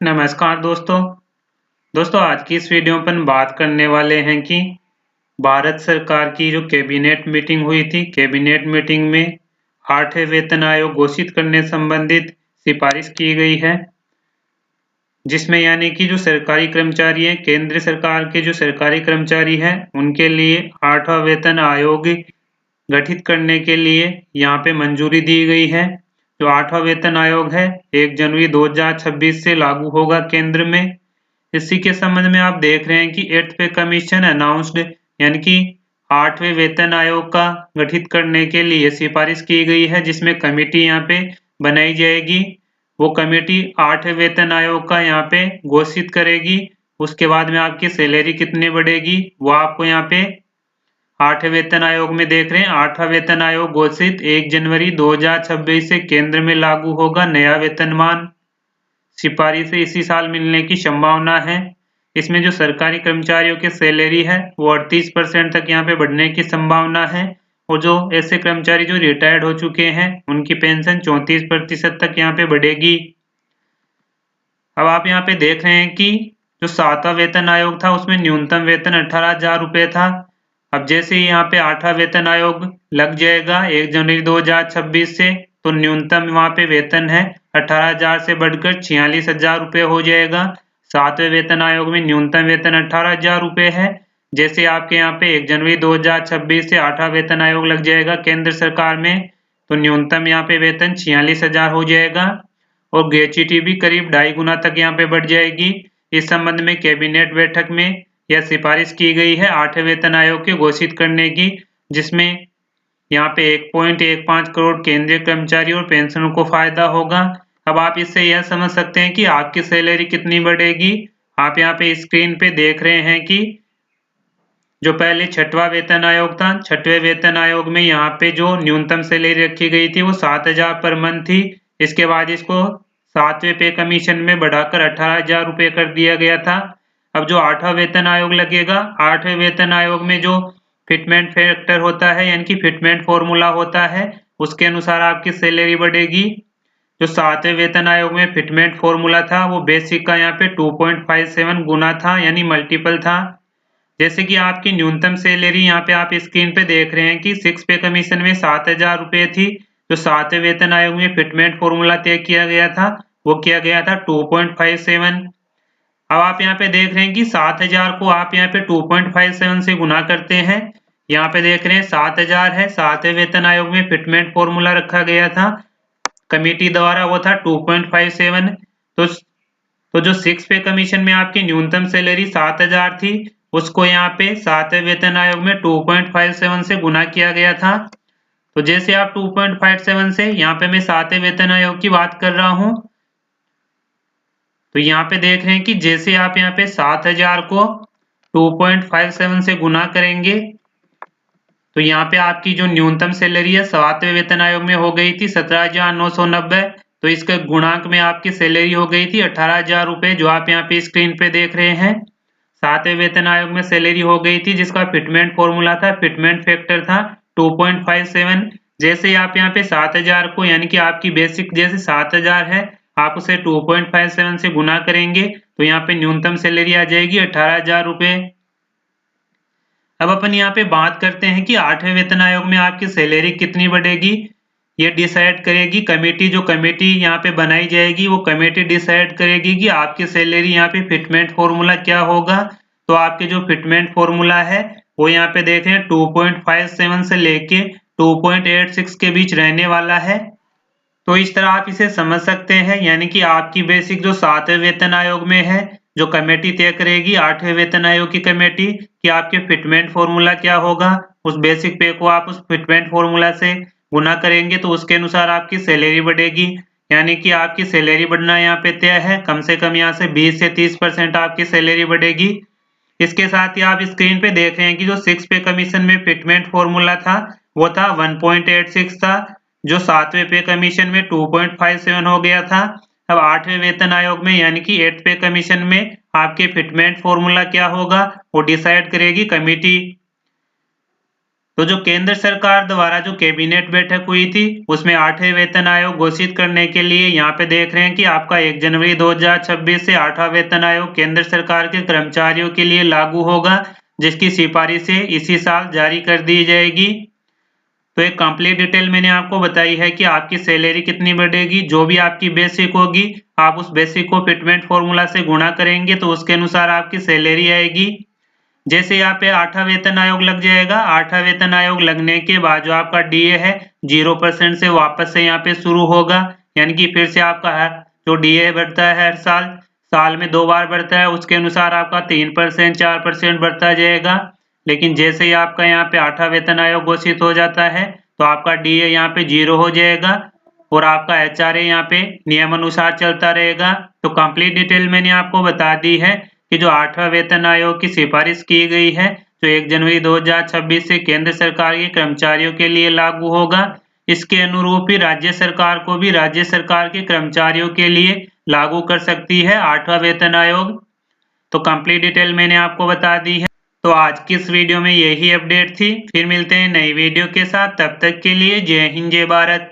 नमस्कार दोस्तों आज की इस वीडियो पर हम बात करने वाले हैं कि भारत सरकार की जो कैबिनेट मीटिंग हुई थी, कैबिनेट मीटिंग में 8वें वेतन आयोग घोषित करने संबंधित सिफारिश की गई है, जिसमें यानी कि जो सरकारी कर्मचारी हैं, केंद्र सरकार के जो सरकारी कर्मचारी हैं, उनके लिए 8वां वेतन आयोग गठित करने के लिए यहाँ पे मंजूरी दी गई है। जो 8वां वेतन आयोग है 1 जनवरी 2026 से लागू होगा केंद्र में। इसी के संबंध में आप देख रहे हैं कि 8th पे कमीशन अनाउंस्ड यानी कि 8वें वेतन आयोग का गठित करने के लिए सिफारिश की गई है, जिसमें कमेटी यहाँ पे बनाई जाएगी। वो कमेटी 8वें वेतन आयोग का यहाँ पे घोषित करेगी। उसके बाद में आपकी सैलरी कितनी बढ़ेगी वो आपको यहाँ पे 8वें वेतन आयोग में देख रहे हैं। 8वां वेतन आयोग घोषित 1 जनवरी 2026 से केंद्र में लागू होगा। नया वेतनमान सिफारिश से इसी साल मिलने की संभावना है। इसमें जो सरकारी कर्मचारियों की सैलरी है वो 38% तक यहाँ पे बढ़ने की संभावना है, और जो ऐसे कर्मचारी जो रिटायर्ड हो चुके हैं उनकी पेंशन 34% तक यहाँ पे बढ़ेगी। अब आप यहाँ पे देख रहे हैं कि जो 7वां वेतन आयोग था उसमें न्यूनतम वेतन 18,000 रुपये था। अब जैसे ही यहाँ पे 8वां वेतन आयोग लग जाएगा 1 जनवरी 2026 से, तो न्यूनतम वहाँ पे वेतन है 18,000 से बढ़कर 46,000 रुपये हो जाएगा। 7वें वेतन आयोग में न्यूनतम वेतन 18,000 रुपये है। जैसे आपके यहाँ पे 1 जनवरी 2026 से 8वां वेतन आयोग लग जाएगा केंद्र सरकार में, तो न्यूनतम यहाँ पे वेतन 46,000 हो जाएगा, और ग्रेच्युटी भी करीब 2.5 गुना तक यहाँ पे बढ़ जाएगी। इस संबंध में कैबिनेट बैठक में यह सिफारिश की गई है 8वें वेतन आयोग के घोषित करने की, जिसमें यहाँ पे 1.15 करोड़ केंद्रीय कर्मचारी और पेंशनरों को फायदा होगा। अब आप इससे यह समझ सकते हैं कि आपकी सैलरी कितनी बढ़ेगी। आप यहाँ पे स्क्रीन पे देख रहे हैं कि जो पहले 6वां वेतन आयोग था, 6वें वेतन आयोग में यहाँ पे जो न्यूनतम सैलरी रखी गई थी वो 7,000 पर मंथ थी। इसके बाद इसको 7वें पे कमीशन में बढ़ाकर 18,000 रुपये कर दिया गया था। अब जो 8वां वेतन आयोग लगेगा, 8वें वेतन आयोग में जो फिटमेंट फैक्टर होता है यानी कि फिटमेंट फॉर्मूला होता है, उसके अनुसार आपकी सैलरी बढ़ेगी। जो 7वें वेतन आयोग में फिटमेंट फॉर्मूला था वो बेसिक का यहाँ पे 2.57 गुना था, यानी मल्टीपल था। जैसे कि आपकी न्यूनतम सैलरी यहाँ पे आप स्क्रीन पे देख रहे हैं कि 6 पे कमीशन में 7,000 रुपये थी। जो 7वें वेतन आयोग में फिटमेंट फॉर्मूला तय किया गया था वो किया गया था 2.57। अब आप यहाँ पे देख रहे हैं कि 7,000 को आप यहाँ पे 2.57 से गुना करते हैं। यहाँ पे देख रहे हैं 7,000 है, 7वें वेतन आयोग में फिटमेंट फॉर्मूला रखा गया था कमेटी द्वारा, वो था 2.57। तो जो 6 पे कमीशन में आपकी न्यूनतम सैलरी 7,000 थी, उसको यहाँ पे 7वें वेतन आयोग में 2.57 से गुना किया गया था। तो जैसे आप 2.57 से, यहाँ पे मैं 7वें वेतन आयोग की बात कर रहा हूँ, तो यहाँ पे देख रहे हैं कि जैसे आप यहाँ पे 7,000 को 2.57 से गुना करेंगे, तो यहाँ पे आपकी जो न्यूनतम सैलरी है 7वें वेतन आयोग में हो गई थी 17,990। तो इसके गुणांक में आपकी सैलरी हो गई थी 18,000 रुपये, जो आप यहाँ पे स्क्रीन पे देख रहे हैं। 7वें वेतन आयोग में सैलरी हो गई थी जिसका फिटमेंट फॉर्मूला था, फिटमेंट फैक्टर था 2.57। जैसे ही आप यहाँ पे 7,000 को, यानी कि आपकी बेसिक जैसे 7,000 है, आप उसे 2.57 से गुना करेंगे तो यहाँ पे न्यूनतम सैलरी आ जाएगी 18,000 रुपये। अब अपन यहाँ पे बात करते हैं कि 8वें वेतन आयोग में आपकी सैलरी कितनी बढ़ेगी। ये डिसाइड करेगी कमेटी। जो कमेटी यहाँ पे बनाई जाएगी वो कमेटी डिसाइड करेगी कि आपकी सैलरी यहाँ पे फिटमेंट फॉर्मूला क्या होगा। तो आपके जो फिटमेंट फॉर्मूला है वो यहाँ पे देखें 2.57 से लेके 2.86 के बीच रहने वाला है। तो इस तरह आप इसे समझ सकते हैं, यानी कि आपकी बेसिक जो 7वें वेतन आयोग में है, जो कमेटी तय करेगी 8वें वेतन आयोग की कमेटी कि आपके फिटमेंट फॉर्मूला क्या होगा। उस बेसिक पे को आप उस फिटमेंट फॉर्मूला से गुना करेंगे तो उसके अनुसार आपकी सैलरी बढ़ेगी, यानी कि आपकी सैलरी बढ़ना यहाँ पे तय है। कम से कम यहाँ से 20 से 30% आपकी सैलरी बढ़ेगी। इसके साथ ही आप स्क्रीन पे देख रहे हैं कि जो 6 पे कमीशन में फिटमेंट फॉर्मूला था वो था 1.86 था, जो 7वें पे कमीशन में 2.57 हो गया था। अब 8वें वेतन आयोग में यानी कि 8th पे कमीशन में आपके फिटमेंट फॉर्मूला क्या होगा वो डिसाइड करेगी कमेटी। तो जो केंद्र सरकार द्वारा जो कैबिनेट बैठक हुई थी उसमें 8वें वेतन आयोग घोषित करने के लिए यहाँ पे देख रहे हैं कि आपका 1 जनवरी 2026 से 8वां वेतन आयोग केंद्र सरकार के कर्मचारियों के लिए लागू होगा, जिसकी सिफारिशें इसी साल जारी कर दी जाएगी। तो एक कंप्लीट डिटेल मैंने आपको बताई है कि आपकी सैलरी कितनी बढ़ेगी। जो भी आपकी बेसिक होगी आप उस बेसिक को फिटमेंट फॉर्मूला से गुणा करेंगे तो उसके अनुसार आपकी सैलरी आएगी। जैसे यहाँ पे 8वां वेतन आयोग लग जाएगा, 8वां वेतन आयोग लगने के बाद जो आपका डीए है 0% से वापस से यहाँ पे शुरू होगा, यानी कि फिर से आपका जो डीए बढ़ता है हर साल में 2 बार बढ़ता है, उसके अनुसार आपका 3% 4% बढ़ता जाएगा। लेकिन जैसे ही आपका यहाँ पे 8वां वेतन आयोग घोषित हो जाता है तो आपका डीए यहाँ पे 0 हो जाएगा और आपका एचआरए यहाँ पे नियम अनुसार चलता रहेगा। तो कंप्लीट डिटेल मैंने आपको बता दी है कि जो 8वां वेतन आयोग की सिफारिश की गई है जो 1 जनवरी 2026 से केंद्र सरकार के कर्मचारियों के लिए लागू होगा, इसके अनुरूप ही राज्य सरकार को भी राज्य सरकार के कर्मचारियों के लिए लागू कर सकती है 8वां वेतन आयोग। तो कंप्लीट डिटेल मैंने आपको बता दी है। तो आज की इस वीडियो में यही अपडेट थी। फिर मिलते हैं नई वीडियो के साथ, तब तक के लिए जय हिंद जय भारत।